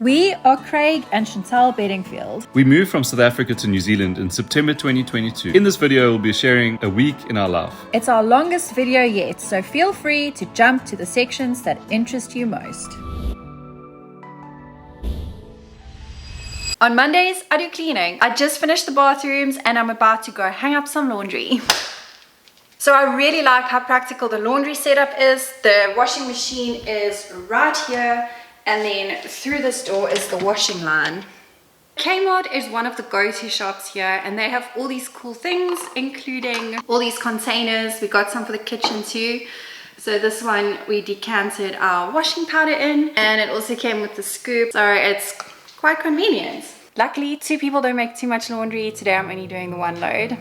We are Craig and Chantal Bedingfield. We moved from South Africa to New Zealand in September 2022. In this video, we'll be sharing a week in our life. It's our longest video yet, so feel free to jump to the sections that interest you most. On Mondays, I do cleaning. I just finished the bathrooms and I'm about to go hang up some laundry. So I really like how practical the laundry setup is. The washing machine is right here, and then through this door is the washing line. KMart is one of the go-to shops here, and they have all these cool things, including all these containers. We got some for the kitchen too. So this one we decanted our washing powder in, and it also came with the scoop, so it's quite convenient. Luckily, two people don't make too much laundry. Today I'm only doing the one load.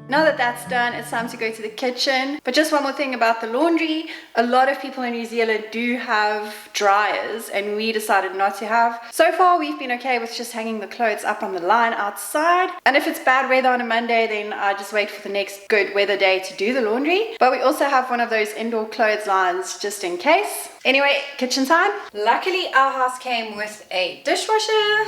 Now that that's done, it's time to go to the kitchen. But just one more thing about the laundry. A lot of people in New Zealand do have dryers, and we decided not to have. So far, we've been okay with just hanging the clothes up on the line outside. And if it's bad weather on a Monday, then I just wait for the next good weather day to do the laundry. But we also have one of those indoor clotheslines just in case. Anyway, kitchen time. Luckily, our house came with a dishwasher.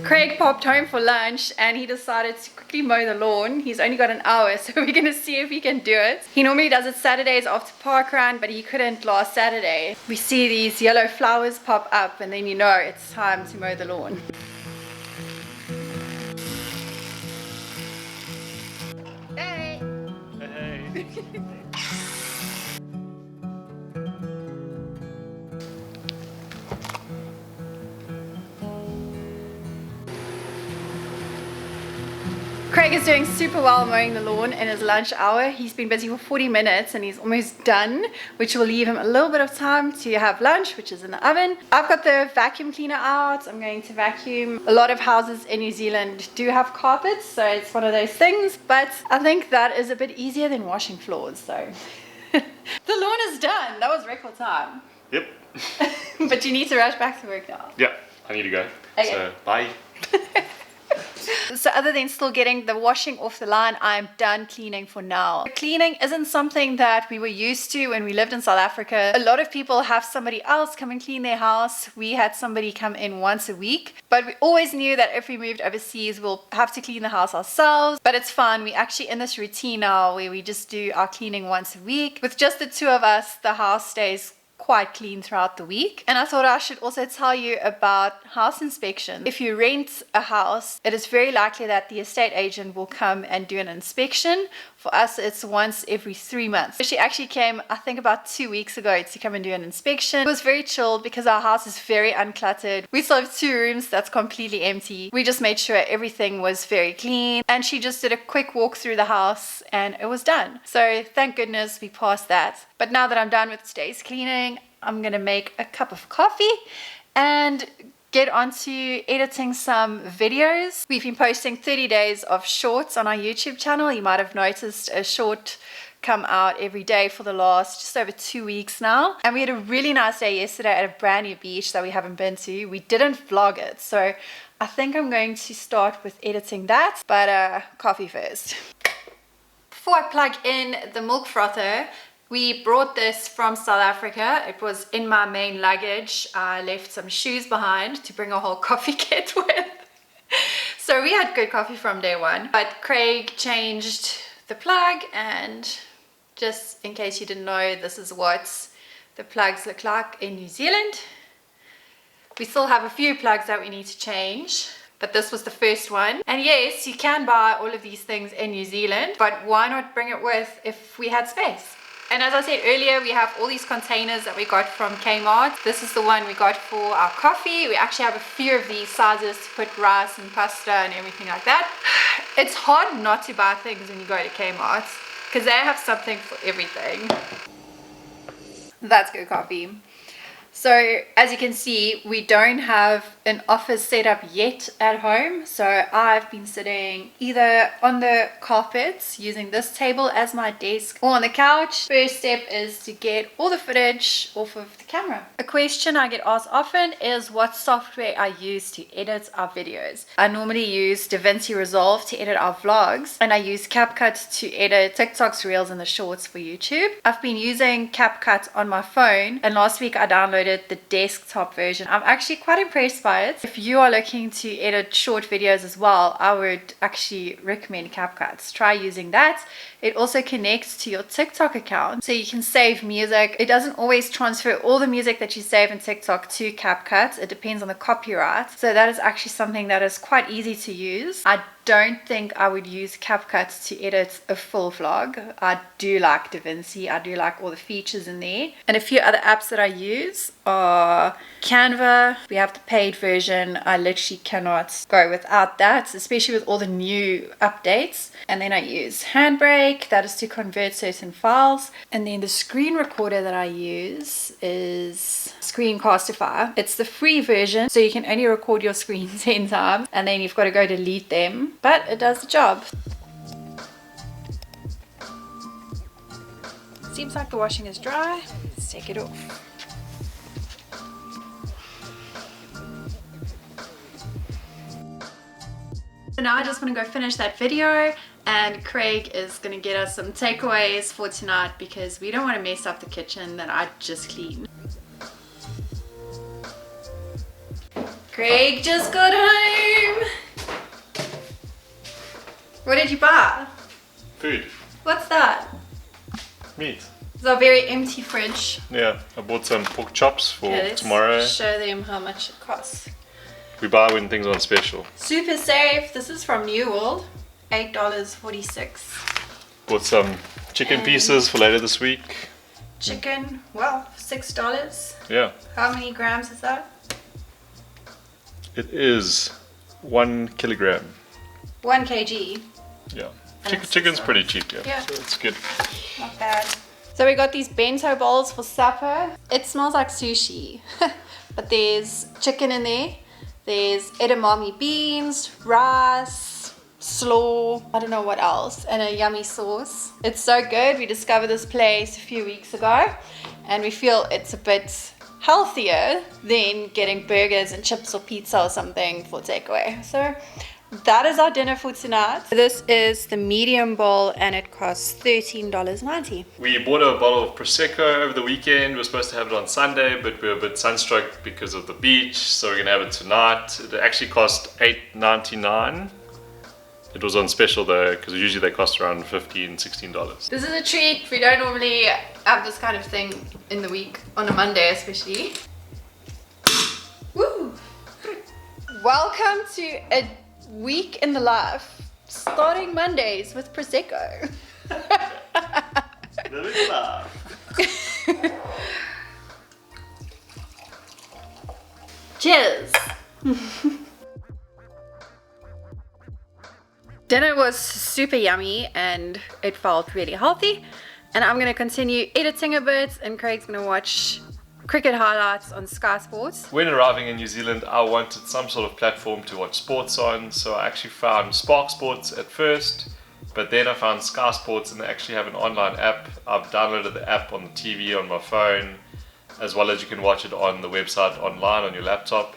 Craig popped home for lunch and he decided to quickly mow the lawn. He's only got an hour, so we're gonna see if he can do it. He normally does it Saturdays after parkrun, but he couldn't last Saturday. We see these yellow flowers pop up and then you know it's time to mow the lawn. Hey! Hey. Craig is doing super well mowing the lawn in his lunch hour. He's been busy for 40 minutes and he's almost done, which will leave him a little bit of time to have lunch, which is in the oven. I've got the vacuum cleaner out. I'm going to vacuum. A lot of houses in New Zealand do have carpets, so it's one of those things, but I think that is a bit easier than washing floors, so. The lawn is done. That was record time. Yep. But you need to rush back to work now. Yeah, I need to go. Okay. So, bye. So other than still getting the washing off the line, I'm done cleaning for now. Cleaning isn't something that we were used to when we lived in South Africa. A lot of people have somebody else come and clean their house. We had somebody come in once a week, but we always knew that if we moved overseas, we'll have to clean the house ourselves. But it's fun. We're actually in this routine now where we just do our cleaning once a week. With just the two of us, the house stays quite clean throughout the week. And I thought I should also tell you about house inspections. If you rent a house, it is very likely that the estate agent will come and do an inspection. For us, it's once every 3 months. She actually came, I think about 2 weeks ago, to come and do an inspection. It was very chilled because our house is very uncluttered. We still have 2 rooms that's completely empty. We just made sure everything was very clean, and she just did a quick walk through the house and it was done. So thank goodness we passed that. But now that I'm done with today's cleaning, I'm gonna make a cup of coffee and get onto editing some videos. We've been posting 30 days of shorts on our YouTube channel. You might have noticed a short come out every day for the last just over 2 weeks now. And we had a really nice day yesterday at a brand new beach that we haven't been to. We didn't vlog it, so I think I'm going to start with editing that, but coffee first. Before I plug in the milk frother, we brought this from South Africa. It was in my main luggage. I left some shoes behind to bring a whole coffee kit with. So we had good coffee from day one. But Craig changed the plug, and just in case you didn't know, this is what the plugs look like in New Zealand. We still have a few plugs that we need to change, but this was the first one. And yes, you can buy all of these things in New Zealand, but why not bring it with if we had space? And as I said earlier, we have all these containers that we got from KMart. This is the one we got for our coffee. We actually have a few of these sizes to put rice and pasta and everything like that. It's hard not to buy things when you go to KMart because they have something for everything. That's good coffee. So as you can see, we don't have an office set up yet at home. So I've been sitting either on the carpets using this table as my desk or on the couch. First step is to get all the footage off of the camera. A question I get asked often is what software I use to edit our videos. I normally use DaVinci Resolve to edit our vlogs, and I use CapCut to edit TikToks, Reels, and the shorts for YouTube. I've been using CapCut on my phone, and last week I downloaded the desktop version. I'm actually quite impressed by it. If you are looking to edit short videos as well, I would actually recommend CapCut. Try using that. It also connects to your TikTok account, so you can save music. It doesn't always transfer all the music that you save in TikTok to CapCut. It depends on the copyright. So that is actually something that is quite easy to use. I don't think I would use CapCut to edit a full vlog. I do like DaVinci. I do like all the features in there. And a few other apps that I use are Canva. We have the paid version. I literally cannot go without that, especially with all the new updates. And then I use Handbrake. That is to convert certain files. And then the screen recorder that I use is Screencastify. It's the free version, so you can only record your screen 10 times and then you've got to go delete them, but it does the job. Seems like the washing is dry. Let's take it off. So now I just want to go finish that video, and Craig is going to get us some takeaways for tonight because we don't want to mess up the kitchen that I just cleaned. Craig just got home. What did you buy? Food. What's that? Meat. It's a very empty fridge. Yeah, I bought some pork chops for Okay, let's tomorrow. show them how much it costs. We buy when things are on special. Super safe. This is from New World. $8.46. Bought some chicken pieces for later this week. Chicken, well, $6. Yeah. How many grams is that? It is 1 kilogram. 1 kg. Yeah. that's Chicken's pretty cheap, yeah. Yeah. So it's good. Not bad. So we got these bento bowls for supper. It smells like sushi. But there's chicken in there. There's edamame beans, rice, slaw, I don't know what else, and a yummy sauce. It's so good. We discovered this place a few weeks ago and we feel it's a bit healthier than getting burgers and chips or pizza or something for takeaway. So that is our dinner for tonight. This is the medium bowl and it costs $13.90. We bought a bottle of Prosecco over the weekend. We were supposed to have it on Sunday, but we were a bit sunstruck because of the beach, so we're gonna have it tonight. It actually cost $8.99. It was on special though, because usually they cost around $15, $16. This is a treat. We don't normally have this kind of thing in the week, on a Monday especially. Woo! Welcome to a week in the life, starting Mondays with Prosecco. Cheers! Dinner was super yummy and it felt really healthy, and I'm going to continue editing a bit and Craig's going to watch cricket highlights on Sky Sports. When arriving in New Zealand, I wanted some sort of platform to watch sports on, so I actually found Spark Sports at first, but then I found Sky Sports and they actually have an online app. I've downloaded the app on the TV on my phone, as well as you can watch it on the website online on your laptop.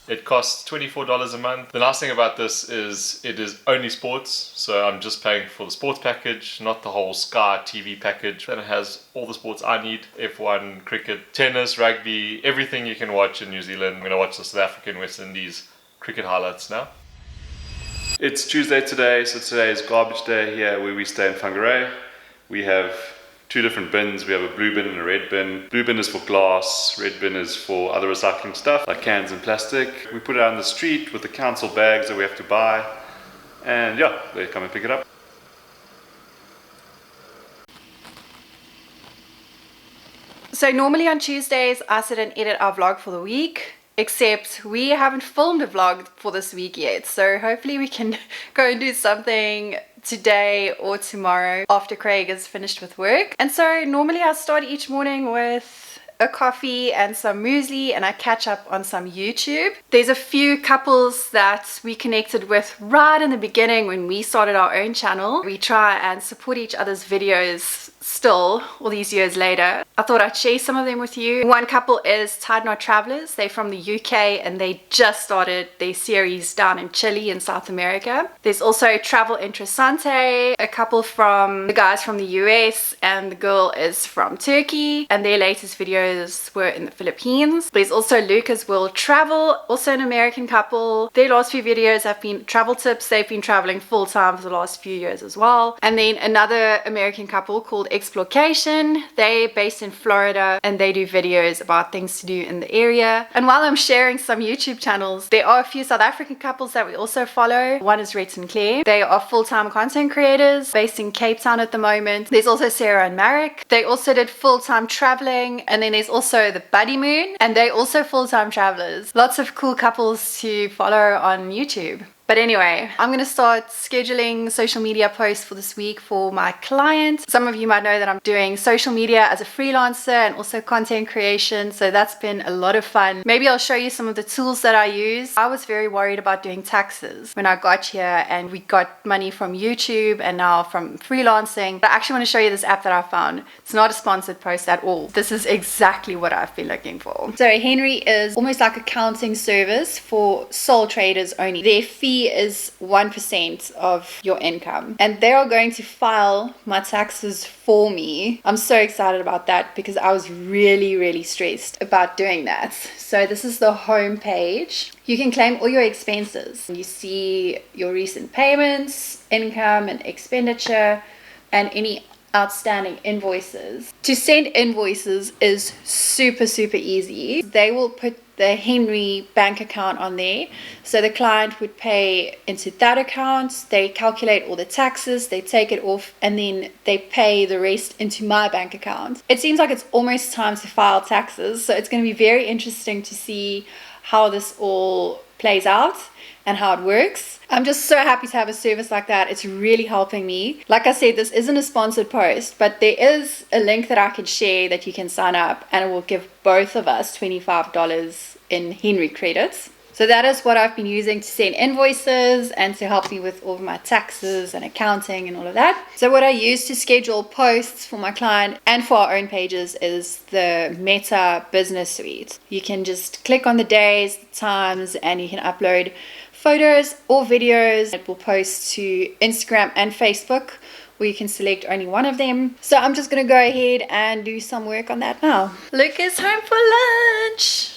It costs $24 a month. The nice thing about this is it is only sports, so I'm just paying for the sports package, not the whole Sky TV package. And it has all the sports I need: F1, cricket, tennis, rugby, everything you can watch in New Zealand. I'm going to watch the South African West Indies cricket highlights now. It's Tuesday today, so today is garbage day here where we stay in Whangarei. We have two different bins. We have a blue bin and a red bin. Blue bin is for glass, red bin is for other recycling stuff like cans and plastic. We put it out on the street with the council bags that we have to buy, and yeah, they come and pick it up. So normally on Tuesdays I sit and edit our vlog for the week, except we haven't filmed a vlog for this week yet, so hopefully we can go and do something today or tomorrow after Craig is finished with work. And so normally I start each morning with a coffee and some muesli, and I catch up on some YouTube. There's a few couples that we connected with right in the beginning when we started our own channel. We try and support each other's videos still all these years later. I thought I'd share some of them with you. One couple is Tide Knot Travelers. They're from the UK and they just started their series down in Chile in South America. There's also Travel Interessante, a couple from the guys from the US and the girl is from Turkey, and their latest videos were in the Philippines. There's also Lucas World Travel, also an American couple. Their last few videos have been travel tips. They've been traveling full time for the last few years as well. And then another American couple called Explocation. They're based in Florida and they do videos about things to do in the area. And while I'm sharing some YouTube channels, there are a few South African couples that we also follow. One is Red and Claire. They are full-time content creators based in Cape Town at the moment. There's also Sarah and Marek. They also did full-time traveling. And then there's also the Buddy Moon, and they also full-time travelers. Lots of cool couples to follow on YouTube. But anyway, I'm going to start scheduling social media posts for this week for my client. Some of you might know that I'm doing social media as a freelancer and also content creation. So that's been a lot of fun. Maybe I'll show you some of the tools that I use. I was very worried about doing taxes when I got here, and we got money from YouTube and now from freelancing. But I actually want to show you this app that I found. It's not a sponsored post at all. This is exactly what I've been looking for. So Henry is almost like a accounting service for sole traders only. Their fee is 1% of your income, and they are going to file my taxes for me. I'm so excited about that because I was really stressed about doing that. So this is the home page. You can claim all your expenses. You see your recent payments, income and expenditure, and any outstanding invoices. To send invoices is super easy. They will put the Henry bank account on there, so the client would pay into that account. They calculate all the taxes, they take it off, and then they pay the rest into my bank account. It seems like it's almost time to file taxes, so it's going to be very interesting to see how this all plays out and how it works. I'm just so happy to have a service like that. It's really helping me. Like I said, this isn't a sponsored post, but there is a link that I can share that you can sign up, and it will give both of us $25 in Henry credits. So that is what I've been using to send invoices and to help me with all of my taxes and accounting and all of that. So what I use to schedule posts for my client and for our own pages is the Meta Business Suite. You can just click on the days, the times, and you can upload photos or videos. It will post to Instagram and Facebook, or you can select only one of them. So I'm just going to go ahead and do some work on that now. Luke is home for lunch.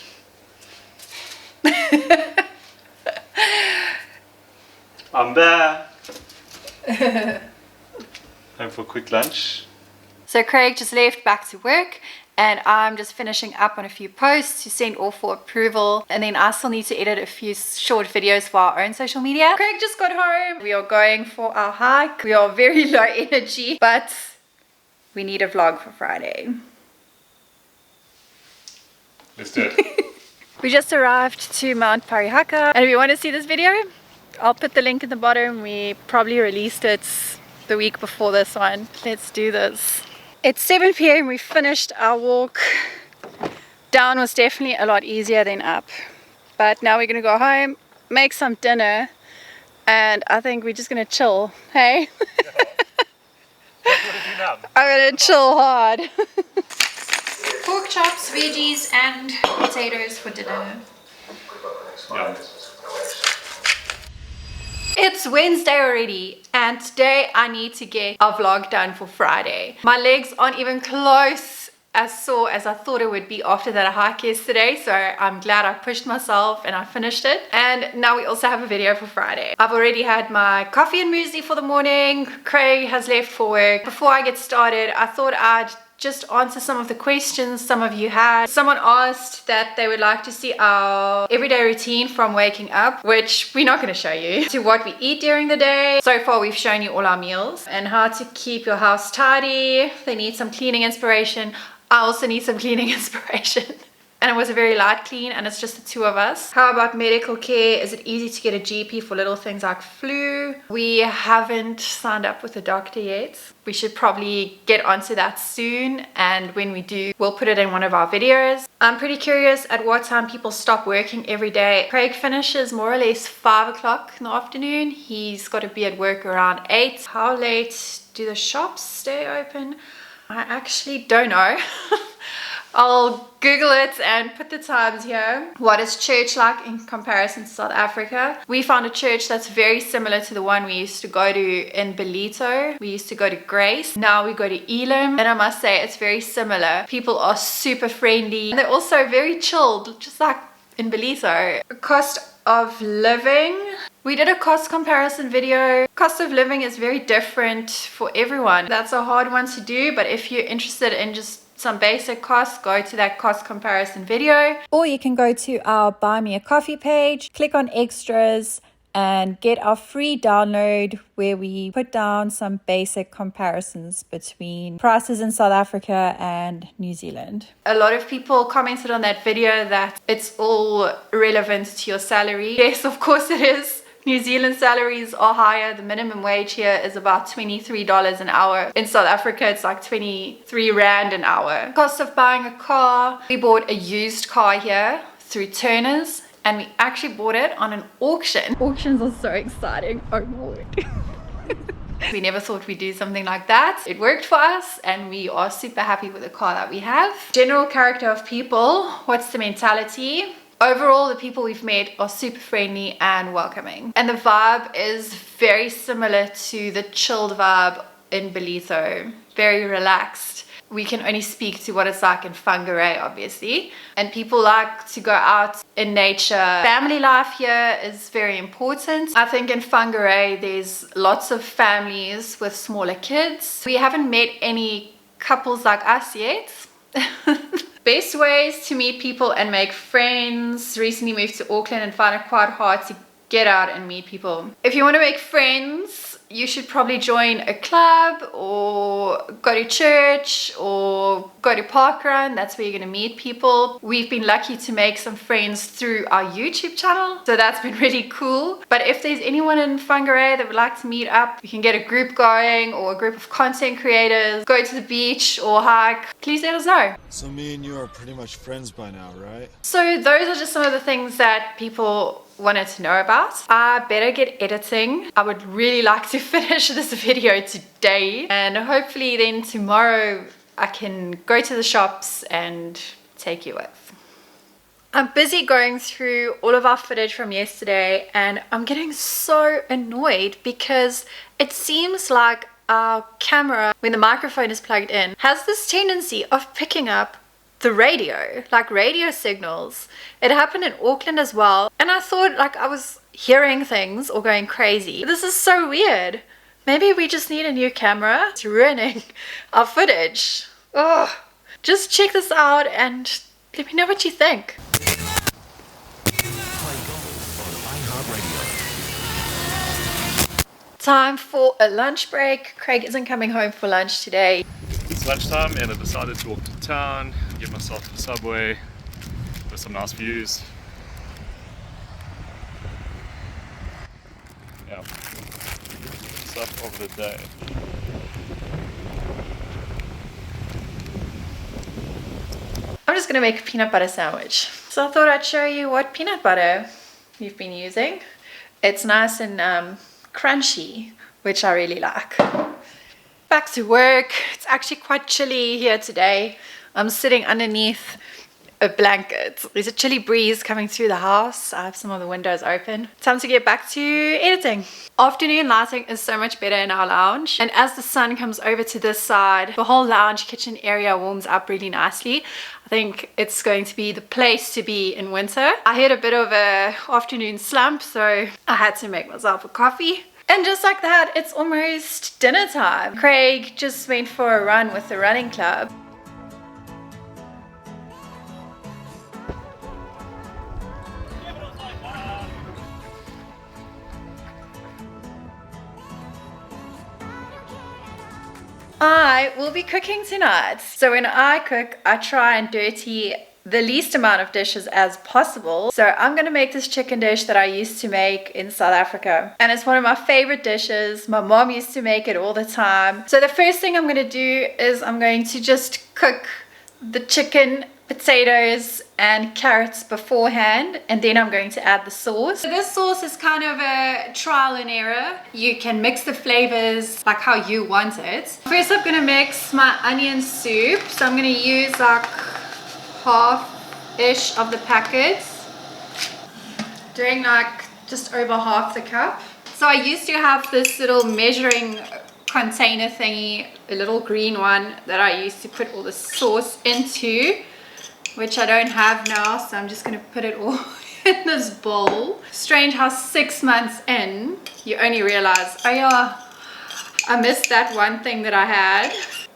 I'm there. Time for a quick lunch. So Craig just left back to work, and I'm just finishing up on a few posts to send off for approval, and then I still need to edit a few short videos for our own social media. Craig just got home. We are going for our hike. We are very low energy, but we need a vlog for Friday. Let's do it. We just arrived to Mount Parihaka, and if you want to see this video, I'll put the link in the bottom. We probably released it the week before this one. Let's do this. It's 7 p.m. We finished our walk. Down was definitely a lot easier than up, but now we're gonna go home, make some dinner, and I think we're just gonna chill. Hey, I'm gonna chill hard. Pork chops, veggies, and potatoes for dinner. Yeah. It's Wednesday already, and today I need to get our vlog done for Friday. My legs aren't even close as sore as I thought it would be after that hike yesterday, so I'm glad I pushed myself and I finished it. And now we also have a video for Friday. I've already had my coffee and muesli for the morning. Craig has left for work. Before I get started, I thought I'd just answer some of the questions some of you had. Someone asked that they would like to see our everyday routine from waking up, which we're not going to show you, to what we eat during the day. So far we've shown you all our meals and how to keep your house tidy. They need some cleaning inspiration. I also need some cleaning inspiration. and it was a very light clean, and it's just the two of us. How about medical care? Is it easy to get a GP for little things like flu? We haven't signed up with a doctor yet. We should probably get onto that soon, and when we do, we'll put it in one of our videos. I'm pretty curious at what time people stop working every day. Craig finishes more or less 5 o'clock in the afternoon. He's got to be at work around 8. How late do the shops stay open? I actually don't know. I'll Google it and put the times here. What is church like in comparison to South Africa? We found a church that's very similar to the one we used to go to in Ballito. We used to go to Grace. Now we go to Elam. And I must say, it's very similar. People are super friendly. And they're also very chilled, just like in Ballito. Cost of living. We did a cost comparison video. Cost of living is very different for everyone. That's a hard one to do, but if you're interested in just some basic costs, go to that cost comparison video. Or you can go to our Buy Me a Coffee page, click on extras, and get our free download where we put down some basic comparisons between prices in South Africa and New Zealand. A lot of people commented on that video that it's all relevant to your salary. Yes, of course it is. New Zealand salaries are higher. The minimum wage here is about $23 an hour. In South Africa, it's like 23 Rand an hour. Cost of buying a car. We bought a used car here through Turner's, and we actually bought it on an auction. Auctions are so exciting. Oh my word. We never thought we'd do something like that. It worked for us, and we are super happy with the car that we have. General character of people. What's the mentality? Overall, the people we've met are super friendly and welcoming. And the vibe is very similar to the chilled vibe in Ballito. Very relaxed. We can only speak to what it's like in BRAAI, obviously. And people like to go out in nature. Family life here is very important. I think in BRAAI, there's lots of families with smaller kids. We haven't met any couples like us yet. Best ways to meet people and make friends. Recently moved to Auckland and found it quite hard to get out and meet people. If you want to make friends, you should probably join a club or go to church or go to parkrun. That's where you're going to meet people. We've been lucky to make some friends through our YouTube channel, so that's been really cool. But if there's anyone in BRAAI that would like to meet up, you can get a group going or a group of content creators, go to the beach or hike, please let us know. So me and you are pretty much friends by now, right? So those are just some of the things that people wanted to know about. I better get editing. I would really like to finish this video today, and hopefully then tomorrow I can go to the shops and take you with. I'm busy going through all of our footage from yesterday, and I'm getting so annoyed because it seems like our camera, when the microphone is plugged in, has this tendency of picking up the radio, like radio signals. It happened in Auckland as well, and I thought like I was hearing things or going crazy. This is so weird. Maybe we just need a new camera. It's ruining our footage. Ugh. Just check this out and let me know what you think. Time for a lunch break. Craig isn't coming home for lunch today. It's lunchtime and I decided to walk to town, get myself a Subway with some nice views. Yeah, stuff of the day. I'm just gonna make a peanut butter sandwich. So I thought I'd show you what peanut butter we've been using. It's nice and crunchy, which I really like. Back to work. It's actually quite chilly here today. I'm sitting underneath a blanket. There's a chilly breeze coming through the house. I have some of the windows open. Time to get back to editing. Afternoon lighting is so much better in our lounge, and as the sun comes over to this side, the whole lounge kitchen area warms up really nicely. I think it's going to be the place to be in winter. I had a bit of a afternoon slump, so I had to make myself a coffee. And just like that, it's almost dinner time. Craig just went for a run with the running club. I will be cooking tonight. So when I cook, I try and dirty the least amount of dishes as possible. So I'm gonna make this chicken dish that I used to make in South Africa. And it's one of my favorite dishes. My mom used to make it all the time. So the first thing I'm gonna do is I'm going to just cook the chicken, potatoes and carrots beforehand, and then I'm going to add the sauce. So this sauce is kind of a trial and error. You can mix the flavors like how you want it. First I'm gonna mix my onion soup. So I'm gonna use like half-ish of the packet, doing like just over half the cup. So I used to have this little measuring container thingy, a little green one that I used to put all the sauce into, which I don't have now, so I'm just going to put it all in this bowl. Strange how 6 months in, you only realize, oh yeah, I missed that one thing that I had.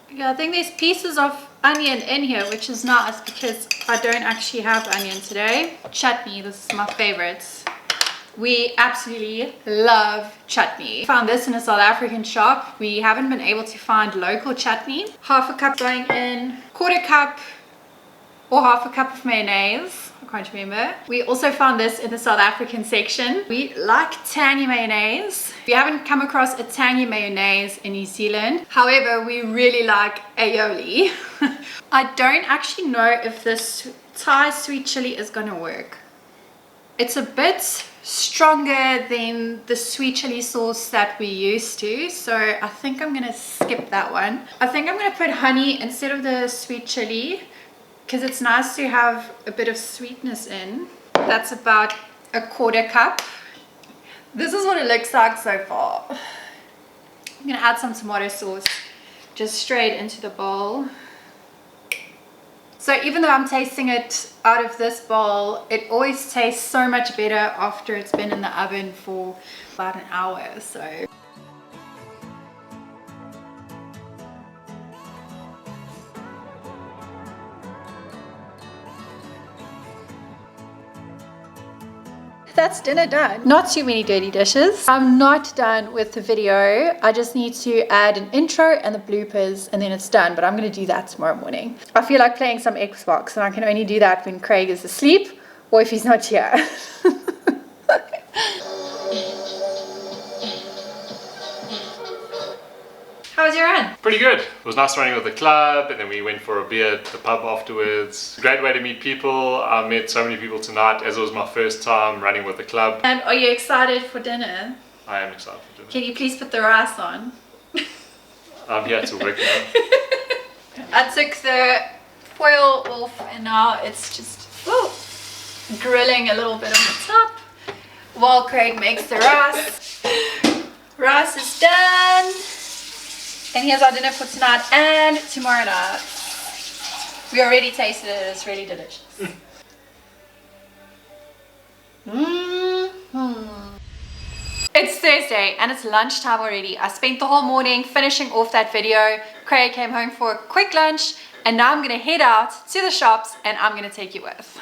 Yeah, I think there's pieces of onion in here, which is nice because I don't actually have onion today. Chutney, this is my favorite. We absolutely love chutney. Found this in a South African shop. We haven't been able to find local chutney. Half a cup going in, quarter cup or half a cup of mayonnaise. I can't remember. We also found this in the South African section. We like tangy mayonnaise. We haven't come across a tangy mayonnaise in New Zealand. However, we really like aioli. I don't actually know if this Thai sweet chili is gonna work. It's a bit stronger than the sweet chili sauce that we used to, so I think I'm gonna skip that one. I think I'm gonna put honey instead of the sweet chili because it's nice to have a bit of sweetness in. That's about a quarter cup. This is what it looks like so far. I'm gonna add some tomato sauce just straight into the bowl. So even though I'm tasting it out of this bowl, it always tastes so much better after it's been in the oven for about an hour or so. That's dinner done. Not too many dirty dishes. I'm not done with the video. I just need to add an intro and the bloopers and then it's done, but I'm gonna do that tomorrow morning. I feel like playing some Xbox and I can only do that when Craig is asleep or if he's not here. How was your run? Pretty good. It was nice running with the club, and then we went for a beer at the pub afterwards. Great way to meet people. I met so many people tonight, as it was my first time running with the club. And are you excited for dinner? I am excited for dinner. Can you please put the rice on? I'm here to work now. I took the foil off and now it's just grilling a little bit on the top while Craig makes the rice. Rice is done. And here's our dinner for tonight and tomorrow night. We already tasted it, it's really delicious. It's Thursday and it's lunchtime already. I spent the whole morning finishing off that video. Craig came home for a quick lunch and now I'm gonna head out to the shops and I'm gonna take you with.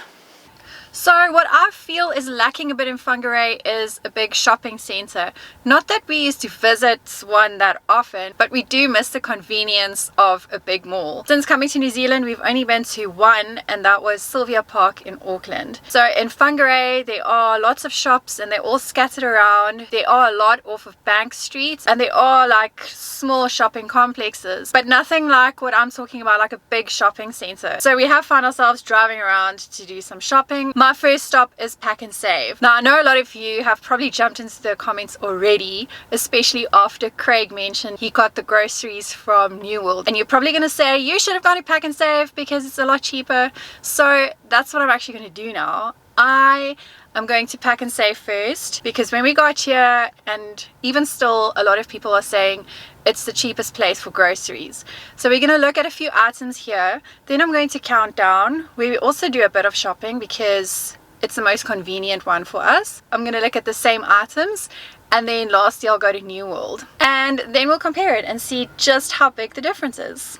So what I feel is lacking a bit in Whangarei is a big shopping center. Not that we used to visit one that often, but we do miss the convenience of a big mall. Since coming to New Zealand, we've only been to one, and that was Sylvia Park in Auckland. So in Whangarei, there are lots of shops and they're all scattered around. There are a lot off of Bank Street and there are like small shopping complexes, but nothing like what I'm talking about, like a big shopping center. So we have found ourselves driving around to do some shopping. My first stop is PaknSave. Now I know a lot of you have probably jumped into the comments already, especially after Craig mentioned he got the groceries from New World, and you're probably going to say you should have gone to PaknSave because it's a lot cheaper. So that's what I'm actually going to do now. I am going to PaknSave first because when we got here, and even still a lot of people are saying it's the cheapest place for groceries. So we're going to look at a few items here, then I'm going to count down. We also do a bit of shopping because it's the most convenient one for us. I'm going to look at the same items, and then lastly I'll go to New World and then we'll compare it and see just how big the difference is.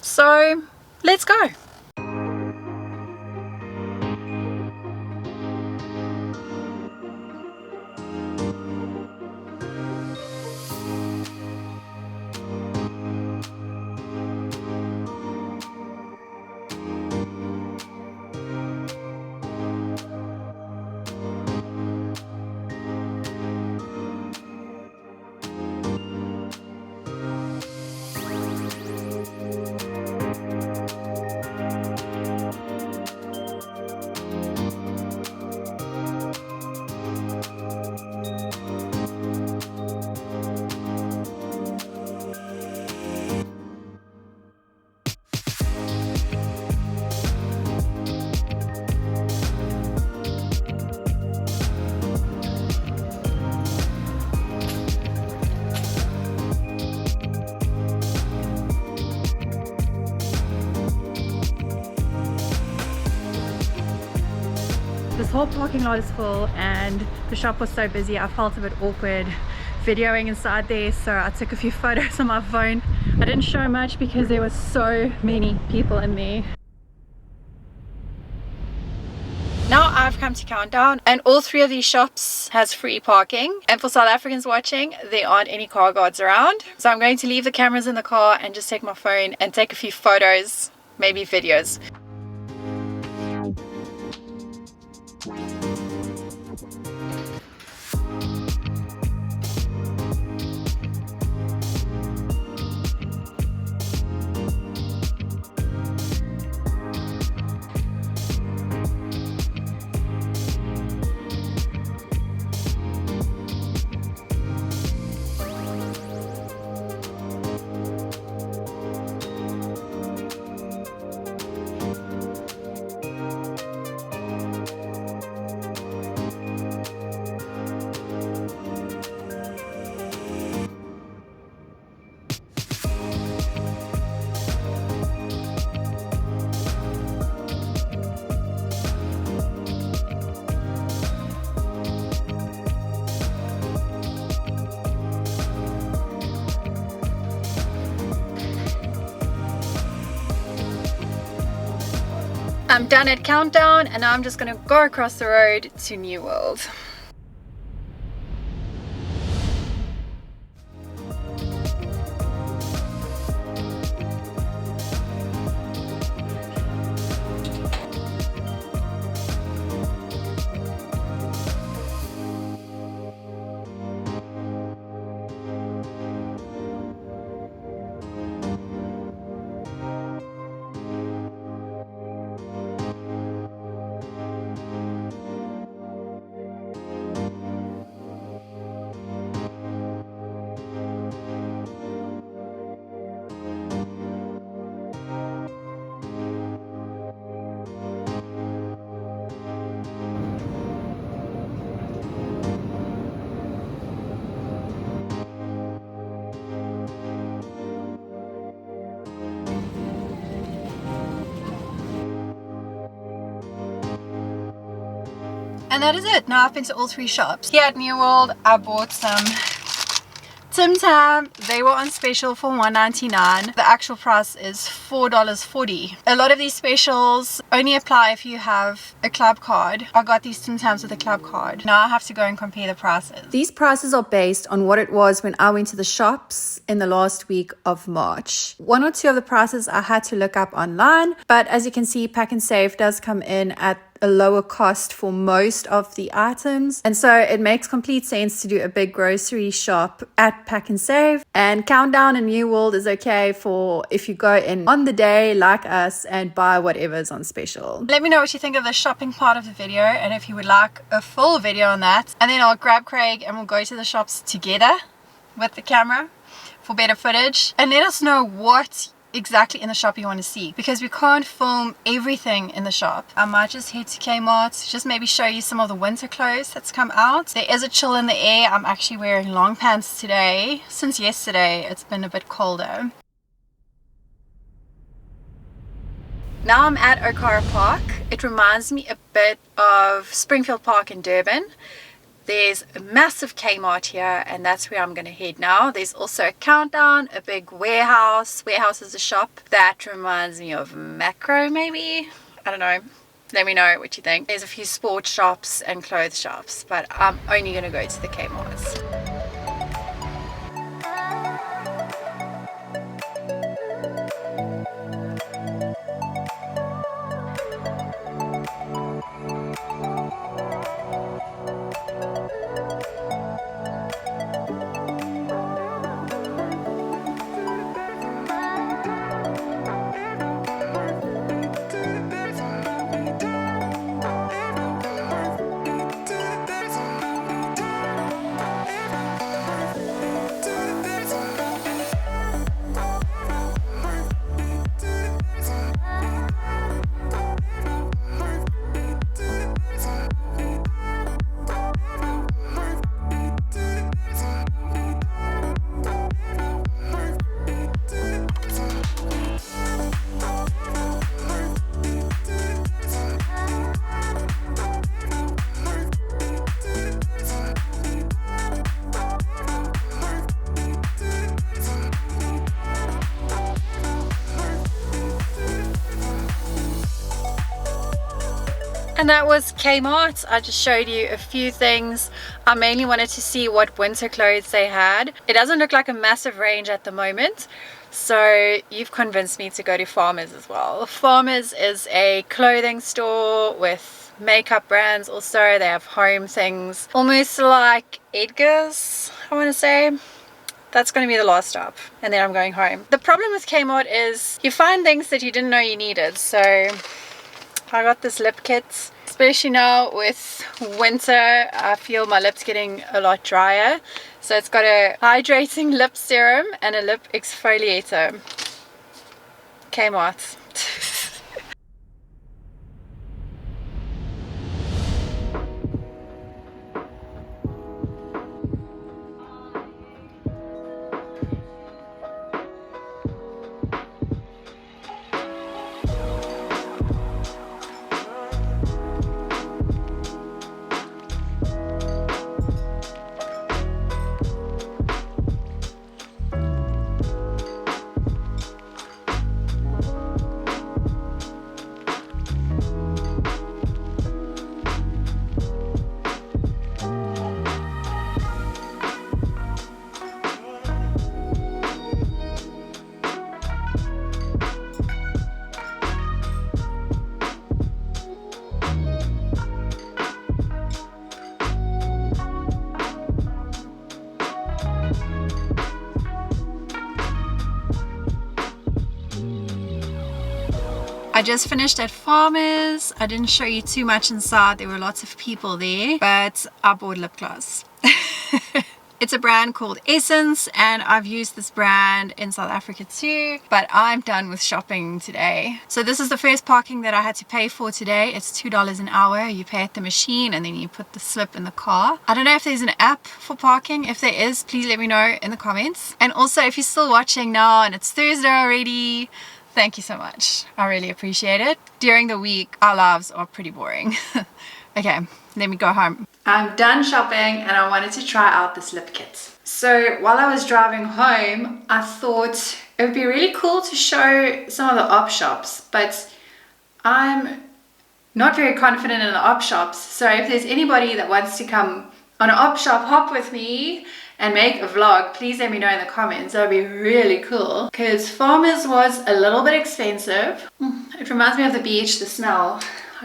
So let's go. whole parking lot is full and the shop was so busy I felt a bit awkward videoing inside there, so I took a few photos on my phone. I didn't show much because there were so many people in there. Now I've come to Countdown and all three of these shops has free parking, and for South Africans watching, there aren't any car guards around, so I'm going to leave the cameras in the car and just take my phone and take a few photos, maybe videos. I'm done at Countdown and now I'm just gonna go across the road to New World. And that is it. Now I've been to all three shops. Here at New World, I bought some Tim Tam. They were on special for $1.99. The actual price is $4.40. A lot of these specials only apply if you have a club card. I got these Tim Tams with a club card. Now I have to go and compare the prices. These prices are based on what it was when I went to the shops in the last week of March. One or two of the prices I had to look up online, but as you can see, PaknSave does come in at a lower cost for most of the items, and so it makes complete sense to do a big grocery shop at PaknSave. And Countdown and New World is okay for if you go in on the day like us and buy whatever's on special. Let me know what you think of the shopping part of the video and if you would like a full video on that, and then I'll grab Craig and we'll go to the shops together with the camera for better footage, and let us know what exactly in the shop you want to see, because we can't film everything in the shop. I might just head to KMart, just maybe show you some of the winter clothes that's come out. There is a chill in the air. I'm actually wearing long pants today. Since yesterday it's been a bit colder. Now I'm at Okara Park. It reminds me a bit of Springfield Park in Durban. There's a massive Kmart here, and that's where I'm going to head now. There's also a Countdown, a big warehouse. Warehouse is a shop that reminds me of Macro, maybe? I don't know. Let me know what you think. There's a few sports shops and clothes shops, but I'm only going to go to the Kmarts. And that was Kmart. I just showed you a few things. I mainly wanted to see what winter clothes they had. It doesn't look like a massive range at the moment, so you've convinced me to go to Farmers as well. Farmers is a clothing store with makeup brands also. They have home things, almost like Edgar's, I want to say. That's going to be the last stop, and then I'm going home. The problem with Kmart is you find things that you didn't know you needed. So I got this lip kit, especially now with winter. I feel my lips getting a lot drier. So it's got a hydrating lip serum and a lip exfoliator. Kmart. I just finished at Farmers. I didn't show you too much inside. There were lots of people there, but I bought lip gloss. It's a brand called Essence, and I've used this brand in South Africa too, but I'm done with shopping today. So this is the first parking that I had to pay for today. It's $2 an hour. You pay at the machine and then you put the slip in the car. I don't know if there's an app for parking. If there is, please let me know in the comments. And also, if you're still watching now and it's Thursday already, thank you so much. I really appreciate it. During the week, our lives are pretty boring. Okay, let me go home. I'm done shopping and I wanted to try out this lip kit. So while I was driving home, I thought it would be really cool to show some of the op shops, but I'm not very confident in the op shops. So if there's anybody that wants to come on an op shop hop with me and make a vlog, please let me know in the comments. That would be really cool, because Farmers was a little bit expensive. It reminds me of the beach, the smell,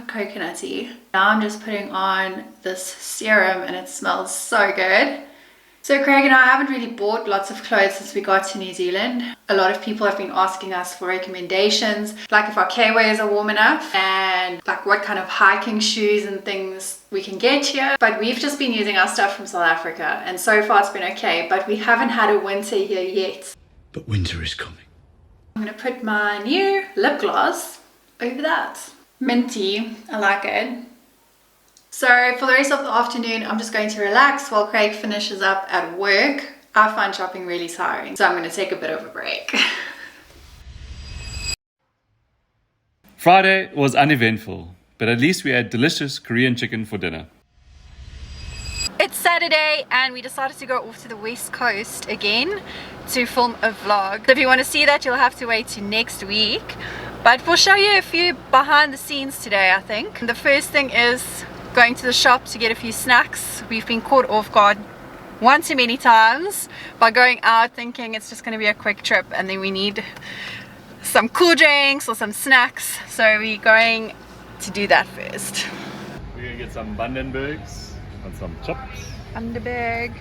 coconutty. Now I'm just putting on this serum and it smells so good. So Craig and I haven't really bought lots of clothes since we got to New Zealand. A lot of people have been asking us for recommendations, like if our K-ways are warm enough and like what kind of hiking shoes and things we can get here. But we've just been using our stuff from South Africa and so far it's been okay, but we haven't had a winter here yet. But winter is coming. I'm gonna put my new lip gloss over that. Minty, I like it. So for the rest of the afternoon, I'm just going to relax while Craig finishes up at work. I find shopping really tiring, so I'm going to take a bit of a break. Friday was uneventful, but at least we had delicious Korean chicken for dinner. It's Saturday and we decided to go off to the west coast again to film a vlog. So if you want to see that, you'll have to wait to next week. But we'll show you a few behind the scenes today, I think. The first thing is going to the shop to get a few snacks. We've been caught off guard one too many times by going out thinking it's just going to be a quick trip and then we need some cool drinks or some snacks. So we're going to do that first. We're gonna get some Vandenbergs and some chops. Underberg.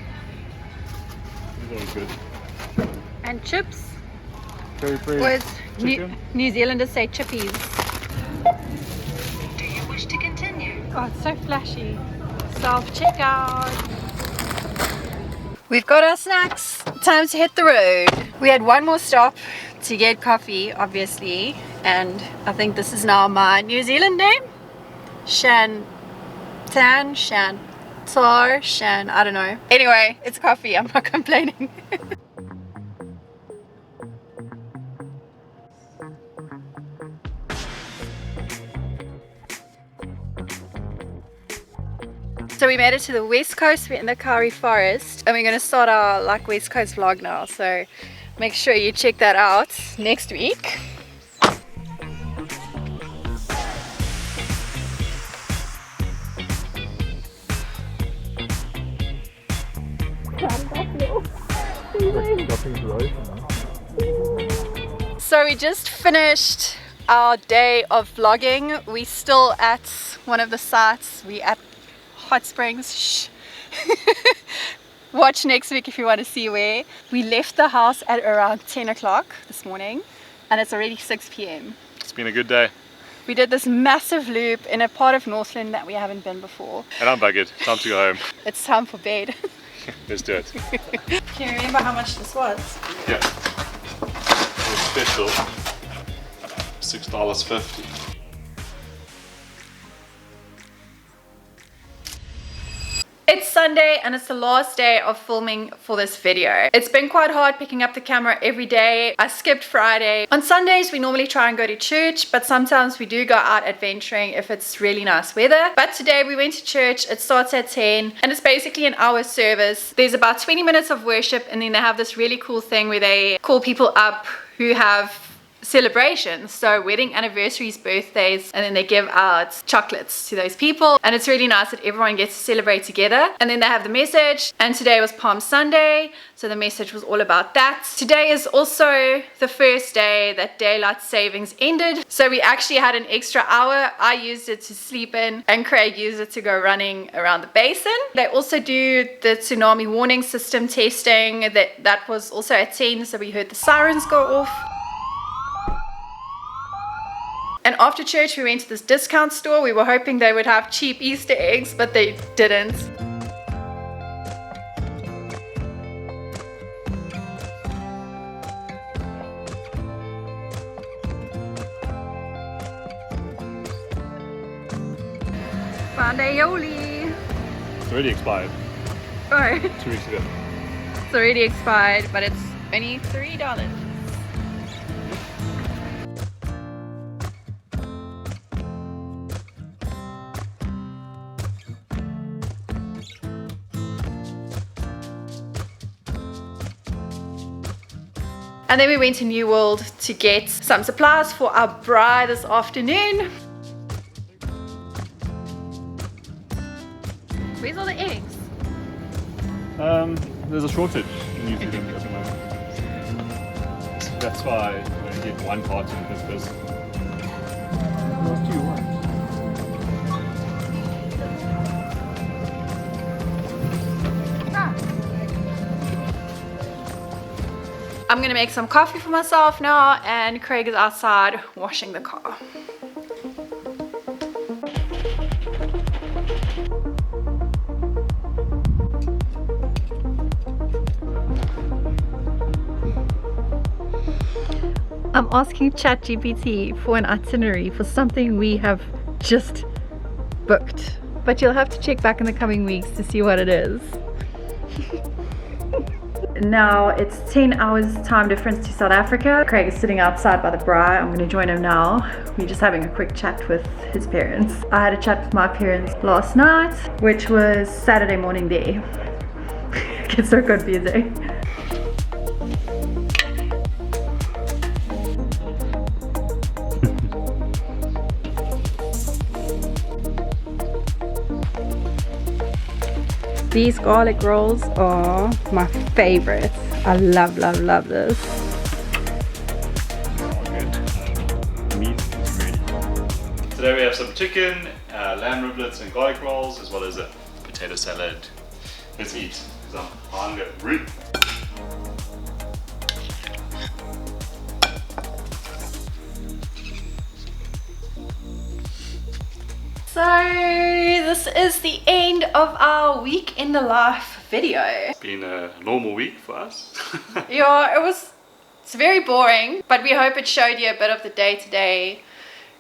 These are good. And chips. Curry With New Zealanders say chippies. Do you wish to continue? Oh, it's so flashy. Self-checkout. We've got our snacks. Time to hit the road. We had one more stop to get coffee, obviously. And I think this is now my New Zealand name. Chantal, I don't know. Anyway, it's coffee. I'm not complaining. So we made it to the west coast. We're in the Kauri forest and we're going to start our like west coast vlog now, so make sure you check that out next week. So we just finished our day of vlogging. We're still at one of the sites. We at Hot Springs. Shh. Watch next week if you want to see where. We left the house at around 10 o'clock this morning and it's already 6 p.m. It's been a good day. We did this massive loop in a part of Northland that we haven't been before. And I'm buggered. Time to go home. It's time for bed. Let's do it. Can you remember how much this was? Yeah. It was special. $6.50. It's Sunday and it's the last day of filming for this video. It's been quite hard picking up the camera every day. I skipped Friday. On Sundays we normally try and go to church, but sometimes we do go out adventuring if it's really nice weather. But today we went to church. It starts at 10 and it's basically an hour service. There's about 20 minutes of worship and then they have this really cool thing where they call people up who have celebrations, so wedding anniversaries, birthdays, and then they give out chocolates to those people and it's really nice that everyone gets to celebrate together. And then they have the message, and today was Palm Sunday, so the message was all about that. Today is also the first day that daylight savings ended, so we actually had an extra hour. I used it to sleep in and Craig used it to go running around the basin. They also do the tsunami warning system testing. That was also at 10, so we heard the sirens go off. And after church we went to this discount store. We were hoping they would have cheap Easter eggs, but they didn't. Found a Yoli. It's already expired. Oh, 2 weeks ago. it's already expired, but it's only $3. And then we went to New World to get some supplies for our BRAAI this afternoon. Where's all the eggs? There's a shortage in New Zealand at the moment. That's why I get one carton per person. What do you want? I'm gonna make some coffee for myself now, and Craig is outside washing the car. I'm asking ChatGPT for an itinerary for something we have just booked, but you'll have to check back in the coming weeks to see what it is. Now it's 10 hours time difference to South Africa. Craig is sitting outside by the BRAAI. I'm going to join him now. We're just having a quick chat with his parents. I had a chat with my parents last night, which was Saturday morning there. It gets so confusing. These garlic rolls are my favorite. I love this. Meat is ready. Today we have some chicken, lamb riblets and garlic rolls, as well as a potato salad. Let's eat, because I'm hungry. So this is the end of our week in the life video. It's been a normal week for us. Yeah, it's very boring, but we hope it showed you a bit of the day-to-day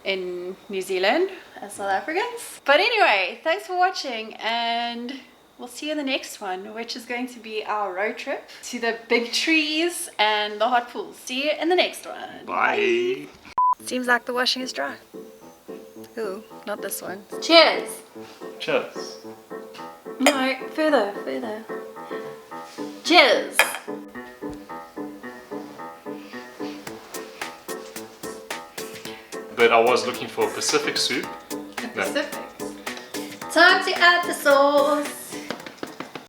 in New Zealand as South Africans. But anyway, thanks for watching, and we'll see you in the next one, which is going to be our road trip to the big trees and the hot pools. See you in the next one. Bye. Seems like the washing is dry. Ooh, not this one. Cheers. Cheers. No, further. Cheers. But I was looking for Pacific soup. Pacific. Time to add the sauce.